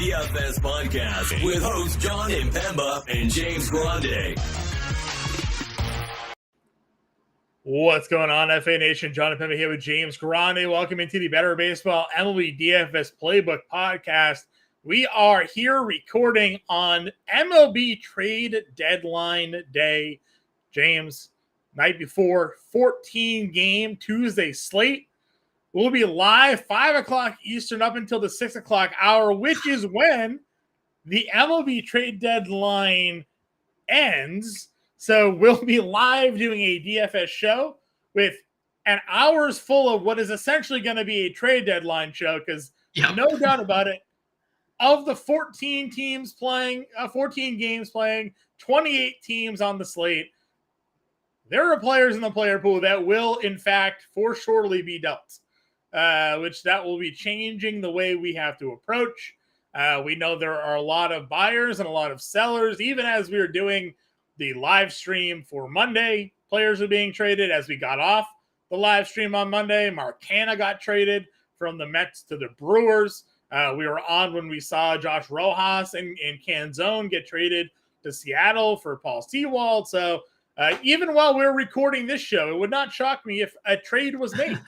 DFS podcast with hosts Jon Impemba and James Grande. What's going on, FA Nation? Jon Impemba here with James Grande. Welcome into the Better Baseball MLB DFS Playbook podcast. We are here recording on MLB trade deadline day. James, night before, 14-game Tuesday slate. We'll be live 5 o'clock Eastern up until the 6 o'clock hour, which is when the MLB trade deadline ends. So we'll be live doing a DFS show with an hour's full of what is essentially going to be a trade deadline show because no doubt about it, of the 14 games playing, 28 teams on the slate, there are players in the player pool that will, in fact, for surely be dealt, which that will be changing the way we have to approach. We know there are a lot of buyers and a lot of sellers. Even as we were doing the live stream for Monday, players are being traded. As we got off the live stream on Monday, Marcana got traded from the Mets to the Brewers. We were on when we saw Josh Rojas and Canzone get traded to Seattle for Paul Sewald. So even while we're recording this show, it would not shock me if a trade was made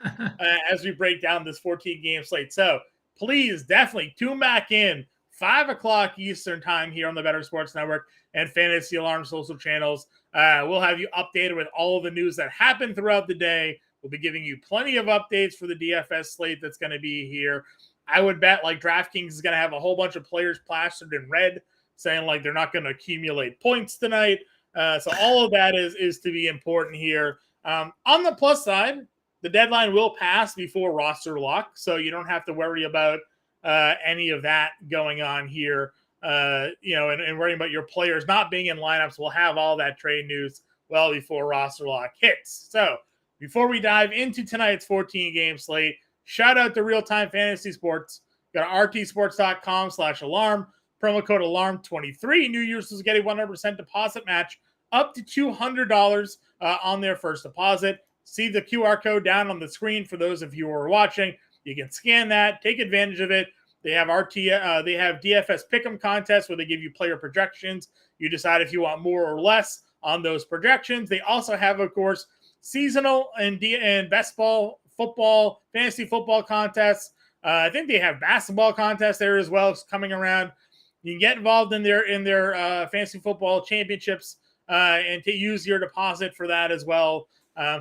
as we break down this 14-game slate. So please definitely tune back in 5 o'clock Eastern time here on the Better Sports Network and Fantasy Alarm social channels. We'll have you updated with all of the news that happened throughout the day. We'll be giving you plenty of updates for the DFS slate that's going to be here. I would bet like DraftKings is going to have a whole bunch of players plastered in red saying like they're not going to accumulate points tonight. So all of that is to be important here. On the plus side, the deadline will pass before roster lock, so you don't have to worry about any of that going on here. And worrying about your players not being in lineups. We'll have all that trade news well before roster lock hits. So before we dive into tonight's 14-game slate, shout out to Real Time Fantasy Sports. Go to rtsports.com/alarm. Promo code ALARM23. New users get a 100% deposit match up to $200 on their first deposit. See the QR code down on the screen for those of you who are watching. You can scan that, take advantage of it. They have they have DFS Pick'em contests where they give you player projections. You decide if you want more or less on those projections. They also have, of course, seasonal and best ball, football, fantasy football contests. I think they have basketball contests there as well. It's coming around. You can get involved in their fantasy football championships and to use your deposit for that as well.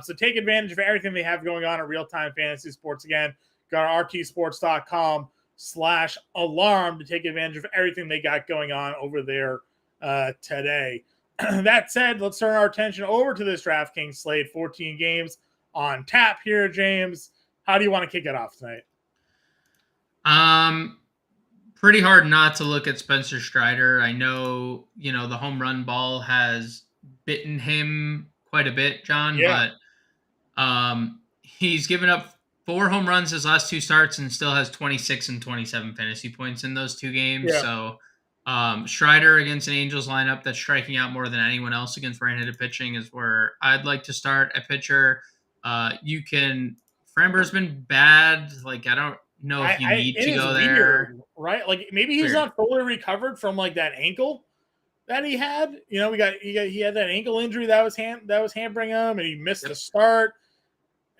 So take advantage of everything they have going on at Real Time Fantasy Sports. Again, go to rtsports.com/alarm to take advantage of everything they got going on over there today. That said, let's turn our attention over to this DraftKings slate. 14 games on tap here, James. How do you want to kick it off tonight? Pretty hard not to look at Spencer Strider. I know, the home run ball has bitten him quite a bit, John, but he's given up 4 home runs his last 2 starts and still has 26 and 27 fantasy points in those 2 games. Yeah. So Strider against an Angels lineup that's striking out more than anyone else against right-handed pitching is where I'd like to start a pitcher. Framber's been bad. Like, I don't know if you need to go there. Weird, right? Like maybe he's not fully recovered from like that ankle that he had. He had that ankle injury that was hampering him, and he missed the start.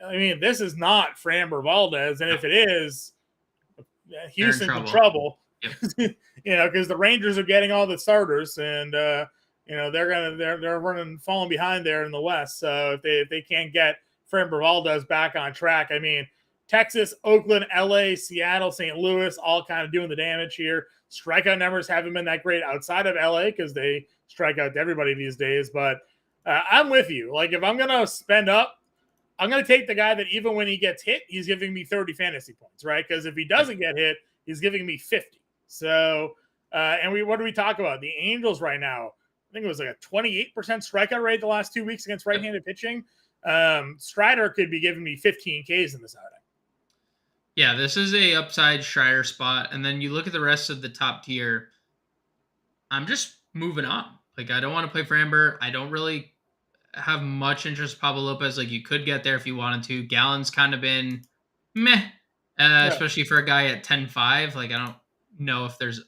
I mean, this is not Framber Valdez, and if it is, Houston's in trouble. Yep. Because the Rangers are getting all the starters, and they're falling behind there in the West. So if they can't get Framber Valdez back on track, I mean, Texas, Oakland, LA, Seattle, St. Louis, all kind of doing the damage here. Strikeout numbers haven't been that great outside of LA because they strike out to everybody these days. But I'm with you. Like, if I'm going to spend up, I'm going to take the guy that even when he gets hit, he's giving me 30 fantasy points, right? Because if he doesn't get hit, he's giving me 50. So, what do we talk about? The Angels right now, I think it was like a 28% strikeout rate the last 2 weeks against right-handed pitching. Strider could be giving me 15 Ks in this outing. Yeah, this is a upside Strider spot. And then you look at the rest of the top tier. I'm just moving on. Like, I don't want to play Framber. I don't really have much interest in Pablo Lopez. Like, you could get there if you wanted to. Gallen's kind of been meh, especially for a guy at 10.5. Like, I don't know if there's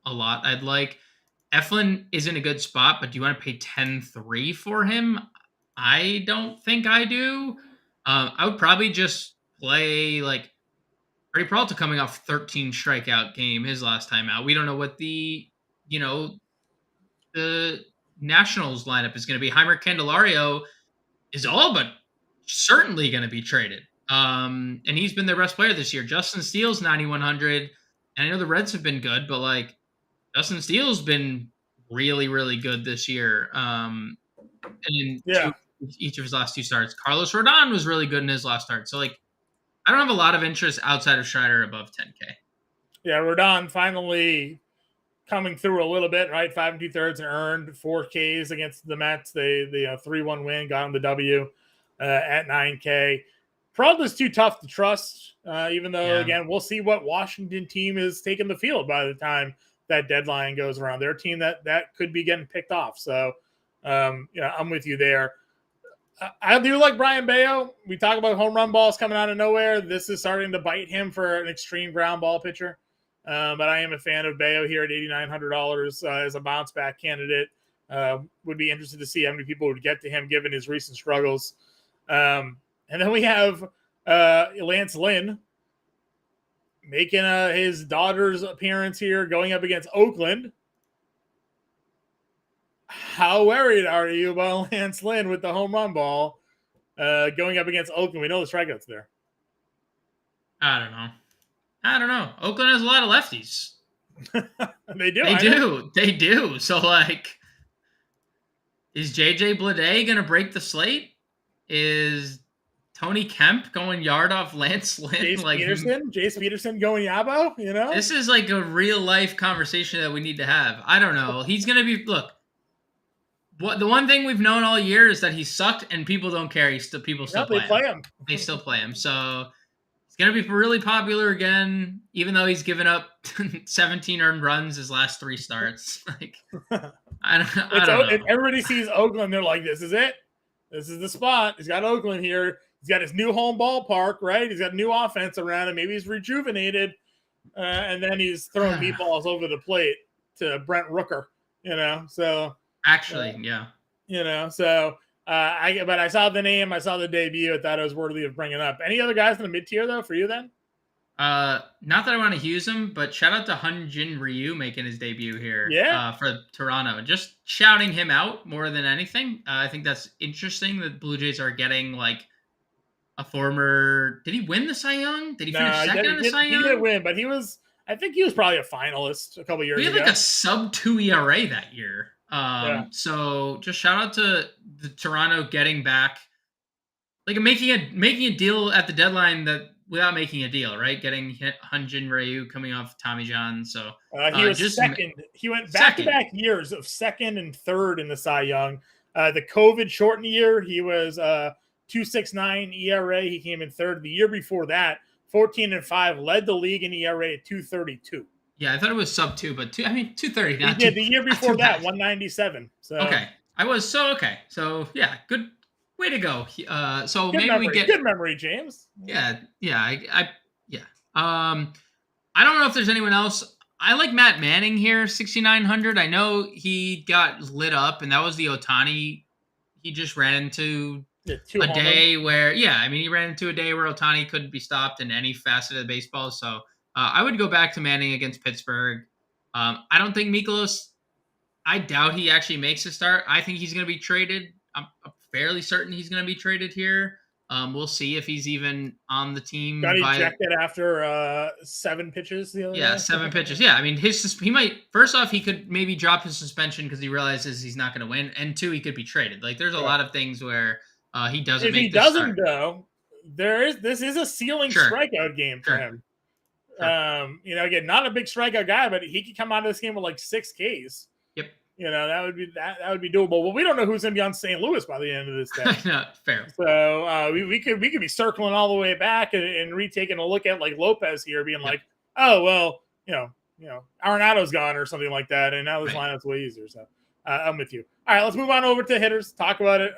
a lot. I'd like Eflin is in a good spot, but do you want to pay 10-3 for him? I don't think I do. I would probably just play like Freddie Peralta coming off 13 strikeout game his last time out. We don't know what you know, the Nationals lineup is going to be. Heimer Candelario is all but certainly going to be traded. And he's been their best player this year. Justin Steele's 9,100. And I know the Reds have been good, but like Justin Steele's been really, really good this year. And in each of his last two starts, Carlos Rodon was really good in his last start. So like, I don't have a lot of interest outside of Strider above 10K. Yeah, Rodon finally coming through a little bit, right? 5 2/3 and earned 4 Ks against the Mets. The 3-1 win, got him the W at 9K. Peralta's too tough to trust, even though, again, we'll see what Washington team is taking the field by the time that deadline goes around. They're a team that could be getting picked off. So, I'm with you there. I do like Brian Bayo. We talk about home run balls coming out of nowhere. This is starting to bite him for an extreme ground ball pitcher. But I am a fan of Bayo here at $8,900 as a bounce back candidate. Would be interested to see how many people would get to him given his recent struggles. And then we have Lance Lynn making his daughter's appearance here, going up against Oakland. How worried are you about Lance Lynn with the home run ball going up against Oakland? We know the strikeouts there. I don't know. Oakland has a lot of lefties. They do. So, like, is JJ Bleday going to break the slate? Is Tony Kemp going yard off Lance Lynn? Jace Peterson going Yabo? You know? This is like a real-life conversation that we need to have. I don't know. He's going to be – look, the one thing we've known all year is that he sucked and people don't care. People still play him. They still play him. So he's going to be really popular again, even though he's given up 17 earned runs his last 3 starts. Like, I don't know. If everybody sees Oakland, they're like, this is it. This is the spot. He's got Oakland here. He's got his new home ballpark, right? He's got new offense around him. Maybe he's rejuvenated. And then he's throwing meatballs over the plate to Brent Rooker, So actually, yeah. So I saw the name, I saw the debut. I thought it was worthy of bringing up. Any other guys in the mid tier though for you then? Not that I want to use him, but shout out to Hyun-Jin Ryu making his debut here. For Toronto. Just shouting him out more than anything. I think that's interesting that Blue Jays are getting like a former. Did he win the Cy Young? Did he finish second in the Cy Young? He didn't win, but I think he was probably a finalist a couple years ago. He had like a sub-2 ERA that year. So just shout out to the Toronto getting back, like making a deal at the deadline that without making a deal, right? Getting Hyun-Jin Ryu coming off Tommy John. So he was just second. He went back-to-back years of second and third in the Cy Young. The COVID shortened year, he was 2.69 ERA. He came in third. The year before that, 14-5, led the league in ERA at 2.32. Yeah, I thought it was sub 2, but 2.30. Not the year before that, 1.97. So okay, okay. So yeah, good way to go. So good maybe memory. We get good memory, James. Yeah. I don't know if there's anyone else. I like Matt Manning here, 6,900. I know he got lit up, and that was the Ohtani. He just ran into a day where, he ran into a day where Ohtani couldn't be stopped in any facet of the baseball. So I would go back to Manning against Pittsburgh. I don't think Mikolas, I doubt he actually makes a start. I think he's going to be traded. I'm fairly certain he's going to be traded here. We'll see if he's even on the team. Got ejected after 7 pitches the other day. 7 pitches. Yeah, I mean, he might. First off, he could maybe drop his suspension because he realizes he's not going to win, and 2, he could be traded. Like, there's a lot of things where he doesn't. If he doesn't, though, this is a ceiling strikeout game for him. Sure. Again, not a big strikeout guy, but he could come out of this game with like 6 Ks. Yep. That would be doable. Well, we don't know who's going to be on St. Louis by the end of this day. No, fair. So we could be circling all the way back and retaking a look at like Lopez here, being like, oh well, Arenado's gone or something like that, and now this lineup's way easier. So I'm with you. All right, let's move on over to hitters. Talk about it.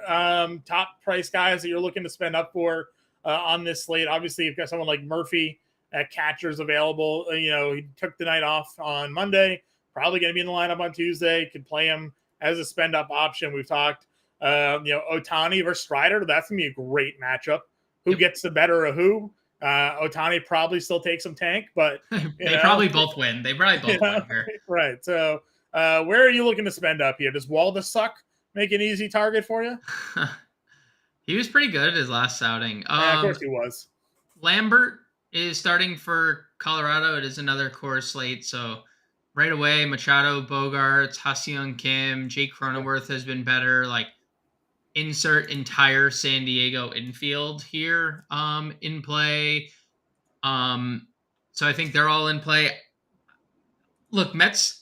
Top price guys that you're looking to spend up for on this slate. Obviously, you've got someone like Murphy at catchers available. He took the night off on Monday. probably going to be in the lineup on Tuesday. Could play him as a spend up option. We've talked, Ohtani versus Strider. That's going to be a great matchup. Who gets the better of who? Ohtani probably still takes some tank, but they probably both win. They probably both win here. Right. So where are you looking to spend up here? Does Walda suck make an easy target for you? He was pretty good at his last outing. Of course he was. Lambert is starting for Colorado. It is another core slate. So right away, Machado, Bogarts, Ha-Seong Kim, Jake Cronenworth has been better. Like, insert entire San Diego infield here in play. So I think they're all in play. Look, Mets,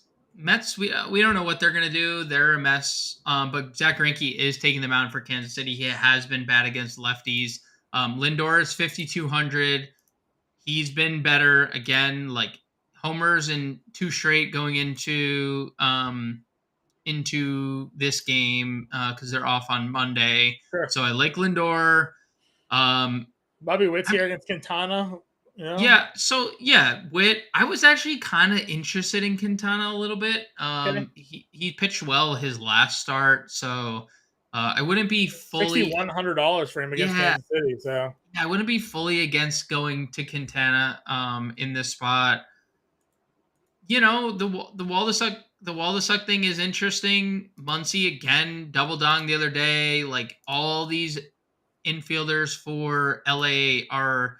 we don't know what they're going to do. They're a mess. But Zach Greinke is taking the mound for Kansas City. He has been bad against lefties. Lindor is 5,200. He's been better again, like homers in 2 straight going into this game because they're off on Monday. Sure. So I like Lindor. Bobby Witt's here against Quintana. Yeah. So Witt. I was actually kind of interested in Quintana a little bit. He pitched well his last start, so I wouldn't be fully $6,100 for him against Kansas City. So I wouldn't be fully against going to Quintana in this spot. The Waldesuk thing is interesting. Muncy again double dong the other day. Like, all these infielders for LA are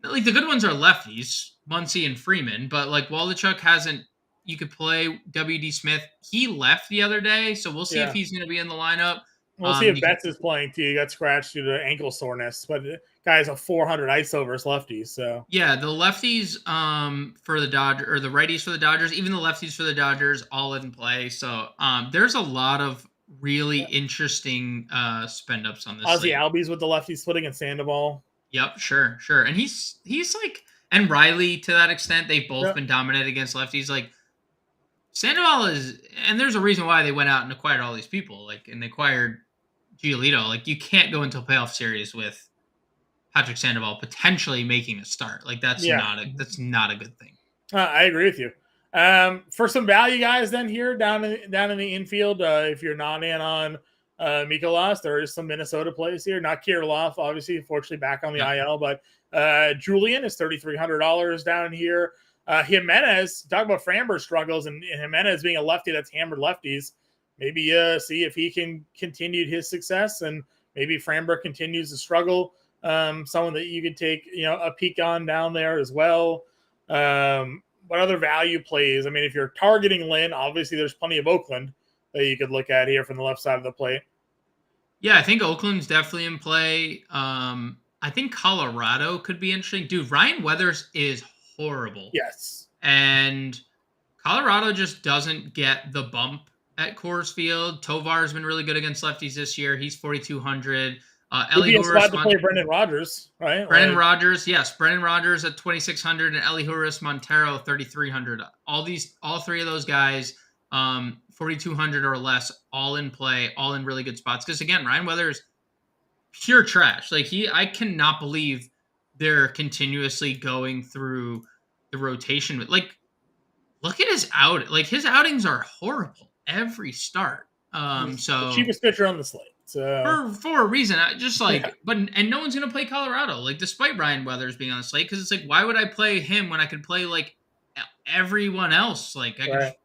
like, the good ones are lefties, Muncy and Freeman, but like Waldechuk hasn't. You could play WD Smith. He left the other day, so we'll see if he's going to be in the lineup. We'll see if Betts is playing too. He got scratched due to ankle soreness, but the guy's a 400 ISO versus lefties. So the lefties for the Dodgers, or the righties for the Dodgers, even the lefties for the Dodgers, all in play. So there's a lot of really interesting spend ups on this. Ozzy Albies with the lefty splitting and Sandoval. Yep, sure. And he's like, and Riley to that extent, they've both been dominant against lefties. Like, Sandoval is, and there's a reason why they went out and acquired all these people. Like, and they acquired Giolito. Like, you can't go into a playoff series with Patrick Sandoval potentially making a start. Like, that's not a good thing. I agree with you. For some value guys then here down in the infield, if you're not in on Mikolas, there is some Minnesota plays here. Not Kirilloff, obviously, unfortunately back on the IL, but Julian is $3,300 down here. Jimenez, talk about Framber struggles, and Jimenez being a lefty that's hammered lefties. Maybe see if he can continue his success, and maybe Framber continues to struggle. Someone that you could take a peek on down there as well. What other value plays? I mean, if you're targeting Lynn, obviously there's plenty of Oakland that you could look at here from the left side of the plate. Yeah, I think Oakland's definitely in play. I think Colorado could be interesting. Dude, Ryan Weathers is horrible. Yes. And Colorado just doesn't get the bump at Coors Field. Tovar's been really good against lefties this year. He's 4,200. It'd be a spot to play Brendan Rodgers, right? Brendan Rodgers, yes. Brendan Rodgers at 2,600 and Elihuris Montero 3,300. All 3 of those guys, 4,200 or less, all in play, all in really good spots. Because again, Ryan Weathers, pure trash. Like, I cannot believe they're continuously going through the rotation. Like, look at his out. Like, his outings are horrible every start. So the cheapest pitcher on the slate. So for a reason, but no one's gonna play Colorado. Like, despite Ryan Weathers being on the slate, because it's like, why would I play him when I could play like everyone else? Like, but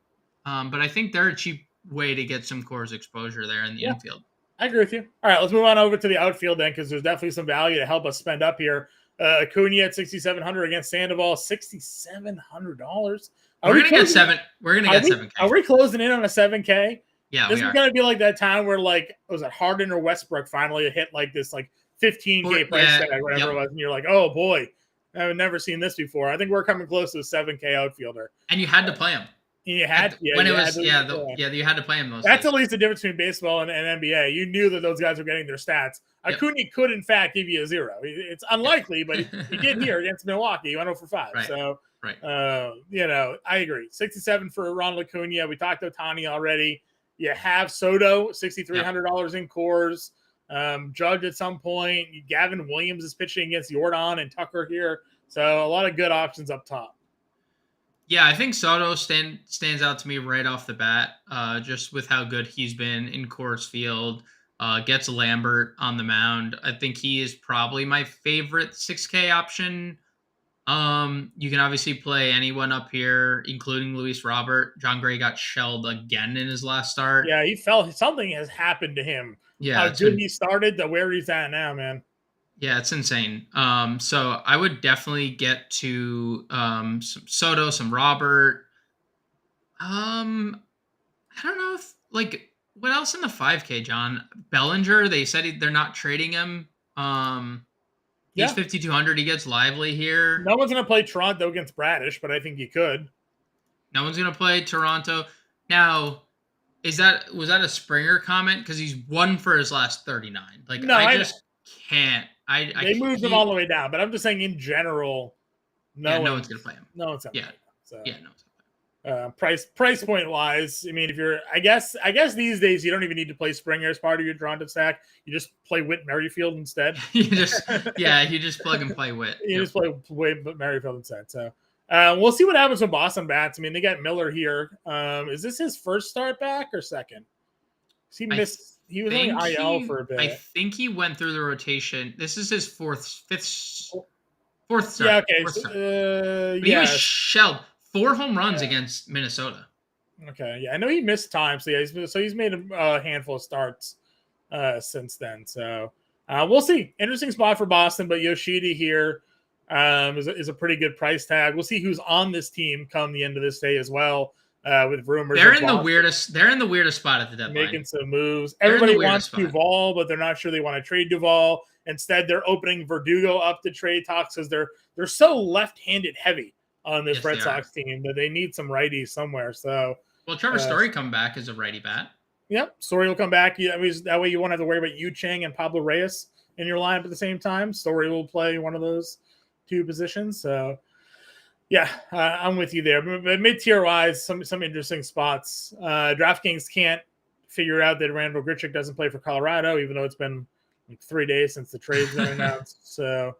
I think they're a cheap way to get some Coors exposure there in the infield. I agree with you. All right, let's move on over to the outfield then, because there's definitely some value to help us spend up here. Acuna at $6,700 against Sandoval, $6,700. We're gonna get 7K. Are we closing in on a 7K? Yeah, this is gonna be like that time where, like, was it Harden or Westbrook finally hit like this 15K price tag, whatever it was, and you're like, oh boy, I've never seen this before. I think we're coming close to a 7K outfielder. And you had to play him. You had to play him. That's at least the difference between baseball and NBA. You knew that those guys were getting their stats. Acuna could, in fact, give you a 0. It's unlikely, but he did here against Milwaukee. He went 0 for 5. Right. So, right. I agree. 67 for Ronald Acuna. We talked Ohtani already. You have Soto, $6,300 in Coors. Judge at some point. Gavin Williams is pitching against Jordan and Tucker here. So a lot of good options up top. Yeah, I think Soto stands out to me right off the bat, just with how good he's been in Coors Field. Gets Lambert on the mound. I think he is probably my favorite 6K option. You can obviously play anyone up here, including Luis Robert. John Gray got shelled again in his last start. Yeah, he felt something has happened to him. Yeah, How good he started to where he's at now, man. Yeah, it's insane. So I would definitely get to some Soto, some Robert. I don't know if like what else in the 5K, John Bellinger. They said they're not trading him. He's Yeah. 5,200. He gets lively here. No one's gonna play Toronto against Bradish, but I think you could. No one's gonna play Toronto now. Was that a Springer comment? Because he's won for his last 39. Like No, I just can't. They moved him all the way down, but I'm just saying in general, no one's gonna play him. No one's gonna play him. So. Yeah, no. Price point wise, I mean, if you're, I guess these days you don't even need to play Springer as part of your Toronto stack. You just play Whit Merrifield instead. you just plug and play Whit. You just play Whit Merrifield instead. So we'll see what happens with Boston bats. I mean, they got Miller here. Is this his first start back or second? He missed. He was on IL for a bit. I think he went through the rotation. This is his fourth start. Yeah. Okay. He was shelled. 4 home runs against Minnesota. Okay, yeah, I know he missed time, so he's made a handful of starts since then. So we'll see. Interesting spot for Boston, but Yoshida here is a pretty good price tag. We'll see who's on this team come the end of this day as well. With rumors, they're in the weirdest spot at the deadline, making some moves. Everybody wants Duvall, but they're not sure they want to trade Duvall. Instead, they're opening Verdugo up to trade talks because they're so left-handed heavy on this Red Sox team that they need some righties somewhere. So, well, Trevor Story come back as a righty bat. Yep, Story will come back. Yeah, I mean, that way you won't have to worry about Yu Chang and Pablo Reyes in your lineup at the same time. Story will play one of those 2 positions. So, yeah, I'm with you there. But mid-tier wise, some interesting spots. DraftKings can't figure out that Randall Grichuk doesn't play for Colorado, even though it's been like 3 days since the trade's been announced. So.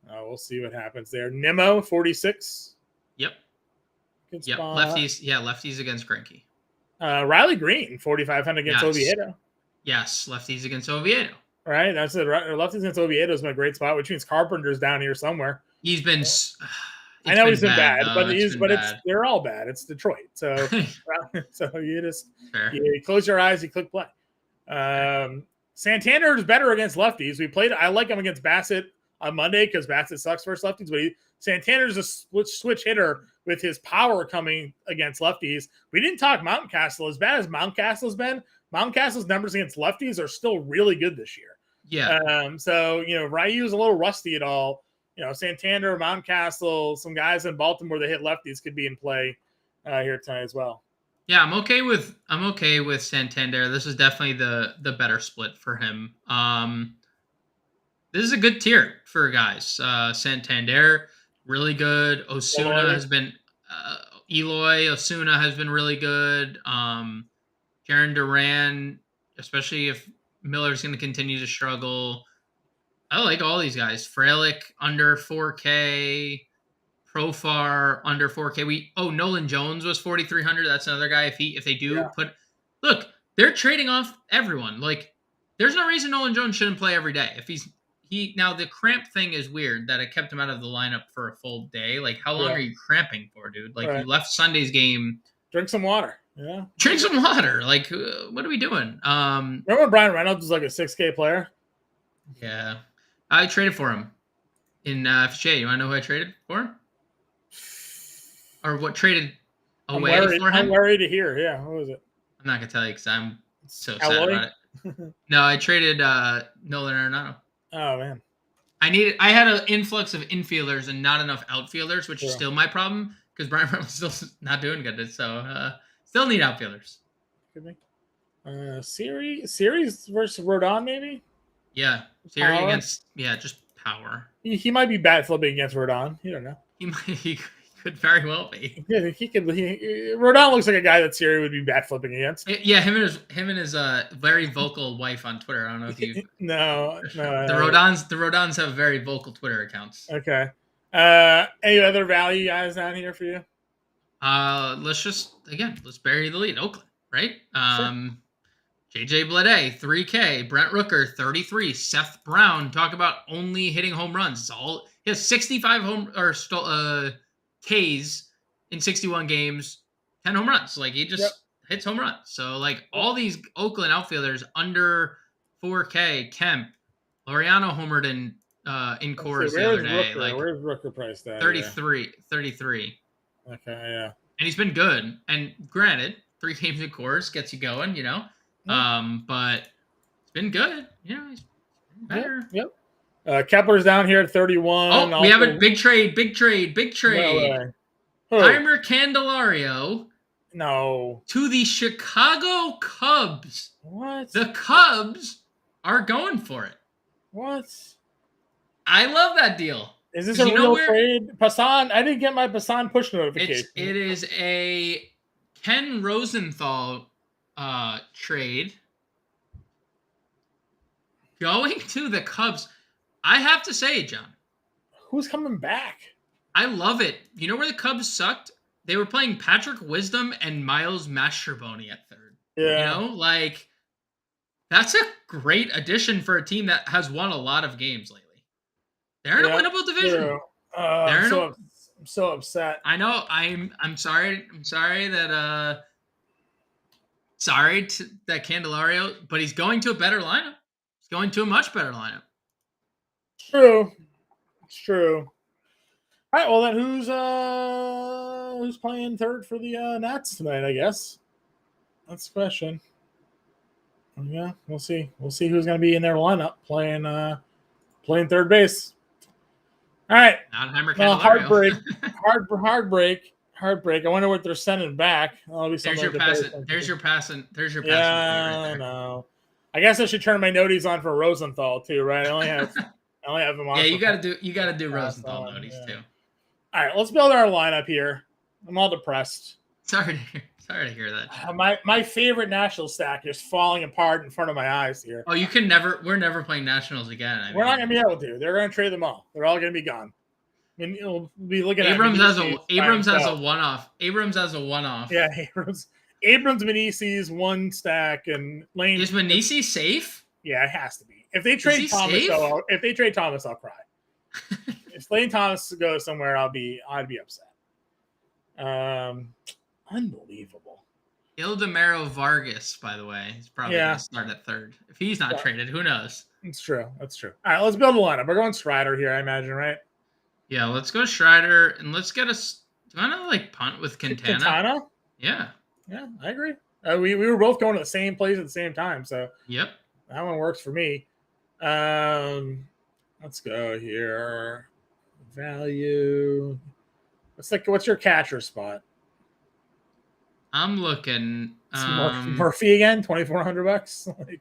We'll see what happens there. Nimmo, 46. Yep. Good yep. spot. Lefties against Greinke. Riley Green, 4,500 against Oviedo. Yes, lefties against Oviedo. Right. That's it. Lefties against Oviedo is a great spot, which means Carpenter's down here somewhere. He's been. I know he's been bad, but they're all bad. It's Detroit, so so you close your eyes, you click play. Santander is better against lefties. I like him against Bassett on Monday because Bassett sucks versus lefties, but Santander's a switch hitter with his power coming against lefties. We didn't talk Mountcastle. As bad as Mountcastle's been, Mountcastle's numbers against lefties are still really good this year. Yeah. So, Ryu's a little rusty at all. Santander, Mountcastle, some guys in Baltimore that hit lefties could be in play here tonight as well. Yeah, I'm okay with Santander. This is definitely the better split for him. This is a good tier for guys. Santander, really good. Osuna has been Eloy Osuna has been really good. Jarren Duran, especially if Miller's going to continue to struggle. I like all these guys. Frelick under 4K, Profar under 4K. Nolan Jones was 4,300. That's another guy. If they do look, they're trading off everyone. Like, there's no reason Nolan Jones shouldn't play every day. If now the cramp thing is weird that it kept him out of the lineup for a full day. Like, how long are you cramping for, dude? Like, you left Sunday's game. Drink some water. Yeah. Drink some water. Like, what are we doing? Remember when Brian Reynolds was like a 6K player? Yeah. I traded for him in FJ. You want to know who I traded for him? Or what traded away for him? I'm worried to hear. Yeah. What was it? I'm not going to tell you because I'm so sad about it. No, I traded Nolan Arenado. Oh, man. I had an influx of infielders and not enough outfielders, which is still my problem because Brian Reynolds is still not doing good. So still need outfielders. Could be. Series versus Rodon, maybe? Yeah. Series against, just power. He might be bat flipping against Rodon. You don't know. He could very well be. Yeah, he could. Rodon looks like a guy that Siri would be bat flipping against. Yeah, him and his very vocal wife on Twitter. I don't know if you. No. The Rodons have very vocal Twitter accounts. Okay. Any other value guys down here for you? Let's bury the lead. Oakland, right? Sure. JJ Bleday, 3K. Brent Rooker, 33. Seth Brown, talk about only hitting home runs. He has 65 Ks in 61 games, 10 home runs. Like he Yep. just hits home runs. So like all these Oakland outfielders under 4K. Kemp, Laureano homered in chorus the other day. Like Where's Rooker priced at? 33. Okay, yeah. And he's been good. And granted, 3 games in course gets you going, but it's been good. He's been better. Yep. Kepler's down here at 31. Oh, we have a big trade. No. Heimer Candelario No. to the Chicago Cubs. What? The Cubs are going for it. What? I love that deal. Is this a real trade? Passan, I didn't get my Passan push notification. It is a Ken Rosenthal trade going to the Cubs. I have to say, John. Who's coming back? I love it. You know where the Cubs sucked? They were playing Patrick Wisdom and Miles Mastrobuoni at third. Yeah. That's a great addition for a team that has won a lot of games lately. They're in a winnable division. I'm so upset. I know. I'm sorry. I'm sorry that that Candelario, but he's going to a better lineup. He's going to a much better lineup. True. It's true. All right. Well, then who's playing third for the Nats tonight? I guess that's the question. Yeah, we'll see. We'll see who's going to be in their lineup playing third base. All right. Heartbreak. I wonder what they're sending back. There's your passing. Yeah, I know. I guess I should turn my noties on for Rosenthal too, right? I only have him on. Yeah, you got to do Rosenthal noties too. All right, let's build our lineup here. I'm all depressed. Sorry to hear that. My favorite National stack is falling apart in front of my eyes here. Oh, we're never playing Nationals again. We're not going to be able to. They're going to trade them all. They're all going to be gone. I mean, you'll be looking Abrams at Abrams has a one-off. Yeah, Abrams, Menezes, one stack, and Lane. Is Menezes safe? Yeah, it has to be. If they trade Thomas, I'll cry. If Lane Thomas goes somewhere, I'd be upset. Unbelievable. Ildemaro Vargas, by the way, is probably going to start at third. If he's not traded, who knows? It's true. That's true. All right, let's build a lineup. We're going Strider here, I imagine, right? Yeah, let's go Strider, and let's get us. Do you want to punt with Quintana? Quintana? Yeah, I agree. We were both going to the same place at the same time, so yep, that one works for me. Let's go here. Value. What's your catcher spot? I'm looking Murphy again, $2,400.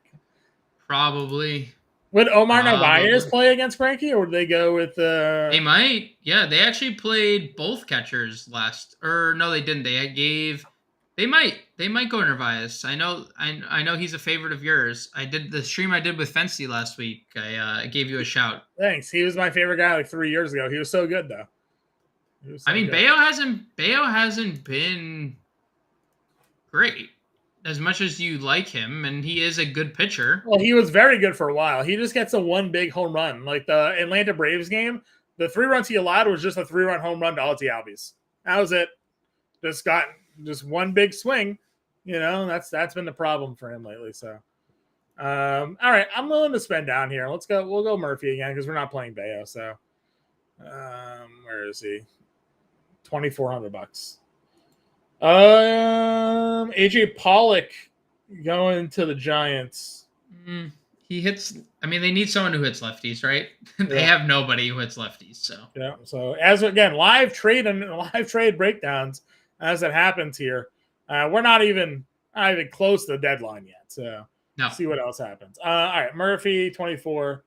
Probably. Would Omar Narvaez play against Frankie, or would they go with? They might. Yeah, they actually played both catchers last. Or no, they didn't. They might go Narvaez. I know he's a favorite of yours. I did the stream I did with Fancy last week. I gave you a shout. Thanks. He was my favorite guy 3 years ago. He was so good though. Bayo hasn't been great as much as you like him, and he is a good pitcher. Well, he was very good for a while. He just gets a one big home run. Like the Atlanta Braves game, the 3 runs he allowed was just a 3-run home run to Ozzie Albies. That was it. Just one big swing. That's been the problem for him lately. So, all right, I'm willing to spend down here. Let's go. We'll go Murphy again because we're not playing Bayo. So, where is he? $2,400. AJ Pollock going to the Giants. He hits. I mean, they need someone who hits lefties, right? They have nobody who hits lefties. So yeah. So live trade breakdowns as it happens here. We're not even close to the deadline yet. So see what else happens. All right, Murphy 24.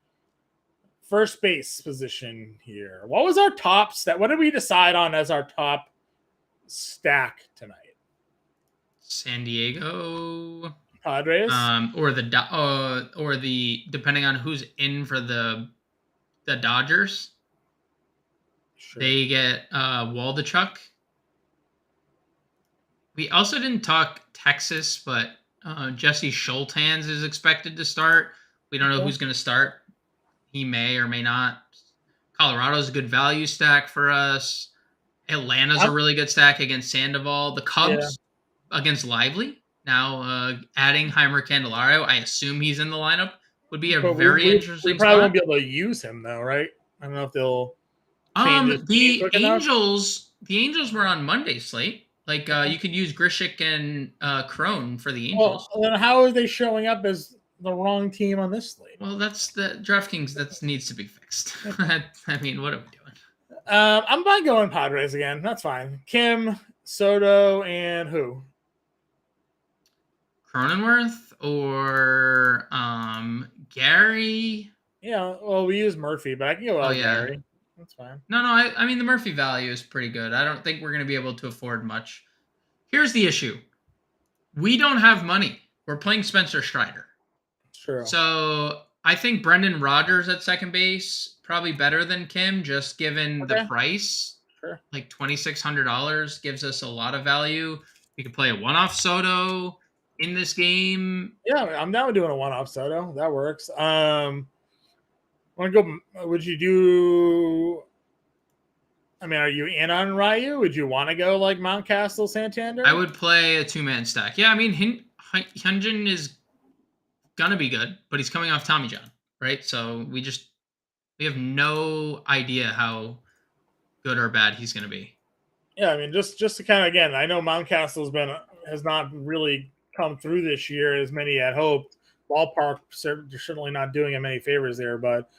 First base position here. What was our top stat? What did we decide on as our top stack tonight? San Diego Padres, or the depending on who's in for the Dodgers. Sure. They get Waldichuk. We also didn't talk Texas, but Jesse Schultz is expected to start. We don't know who's going to start. He may or may not. Colorado's a good value stack for us. Atlanta's a really good stack against Sandoval. The Cubs against Lively. Now adding Heimer Candelario, I assume he's in the lineup, would be a very interesting We probably spot. won't be able to use him though, right? I don't know if they'll change his team quick enough. The Angels were on Monday slate. Like you could use Grishik and Crone for the Angels. Well, then how are they showing up as the wrong team on this slate? Well, that's the DraftKings. That needs to be fixed. I mean, what are we doing? I'm fine going Padres again. That's fine. Kim, Soto, and who? Cronenworth or Gary? Yeah, well, we use Murphy, but I can go Gary. That's fine. No, I mean, the Murphy value is pretty good. I don't think we're going to be able to afford much. Here's the issue. We don't have money. We're playing Spencer Strider. True. So I think Brendan Rodgers at second base, probably better than Kim, just given the price. Sure. Like $2,600 gives us a lot of value. We could play a one-off Soto in this game. Yeah, I'm down with doing a one-off Soto. That works. Want to go? Would you do? I mean, are you in on Ryu? Would you want to go like Mountcastle, Santander? I would play a two-man stack. Yeah, I mean, Hyunjin is gonna be good, but he's coming off Tommy John, right? So we have no idea how good or bad he's gonna be. Yeah, I mean, just to kind of, again, I know Mountcastle's has not really come through this year as many had hoped. Ballpark certainly not doing him any favors there, but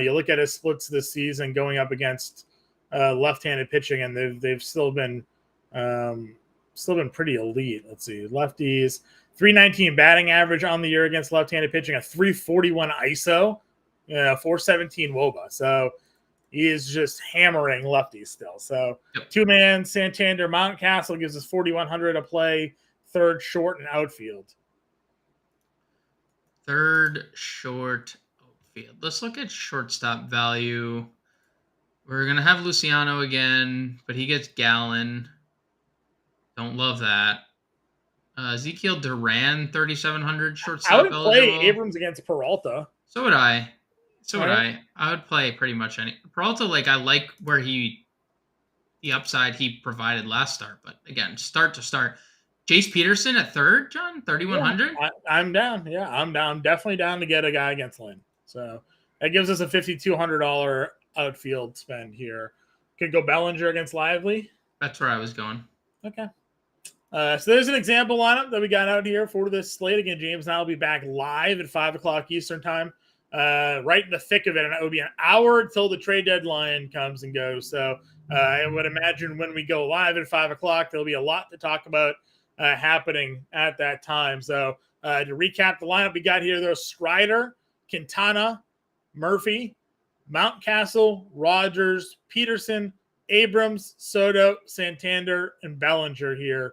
you look at his splits this season going up against left-handed pitching, and they've still been pretty elite. Let's see, lefties, 319 batting average on the year against left-handed pitching, a 341 ISO, 417 WOBA. So he is just hammering lefties still. So two-man Santander Mountcastle gives us 4,100 to play third, short, and outfield. Third, short, outfield. Let's look at shortstop value. We're going to have Luciano again, but he gets Gallon. Don't love that. Ezekiel Duran, 3,700 shortstop. I would play Abrams against Peralta. So would I. I would play pretty much any. Peralta, I like where the upside he provided last start. But again, start to start. Jace Peterson at third, John, 3,100. Yeah, I'm down. Yeah, I'm down. Definitely down to get a guy against Lynn. So that gives us a $5,200 outfield spend here. Could go Bellinger against Lively. That's where I was going. Okay. So there's an example lineup that we got out here for this slate. Again, James and I will be back live at 5 o'clock Eastern time, right in the thick of it. And it will be an hour until the trade deadline comes and goes. So I would imagine when we go live at 5 o'clock, there'll be a lot to talk about happening at that time. So to recap the lineup we got here, there's Strider, Quintana, Murphy, Mountcastle, Rogers, Peterson, Abrams, Soto, Santander, and Bellinger here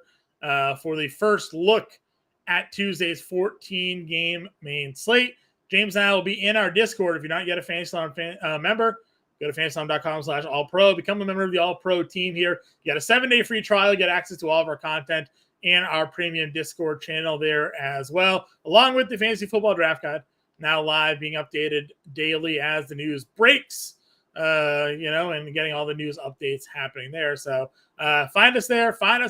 for the first look at Tuesday's 14-game main slate. James and I will be in our Discord. If you're not yet a Fantasy Slam member, go to fantasyslam.com/all-pro. Become a member of the all-pro team here. You got a 7-day free trial. You get access to all of our content and our premium Discord channel there as well, along with the Fantasy Football Draft Guide, now live, being updated daily as the news breaks, and getting all the news updates happening there. So find us there. Find us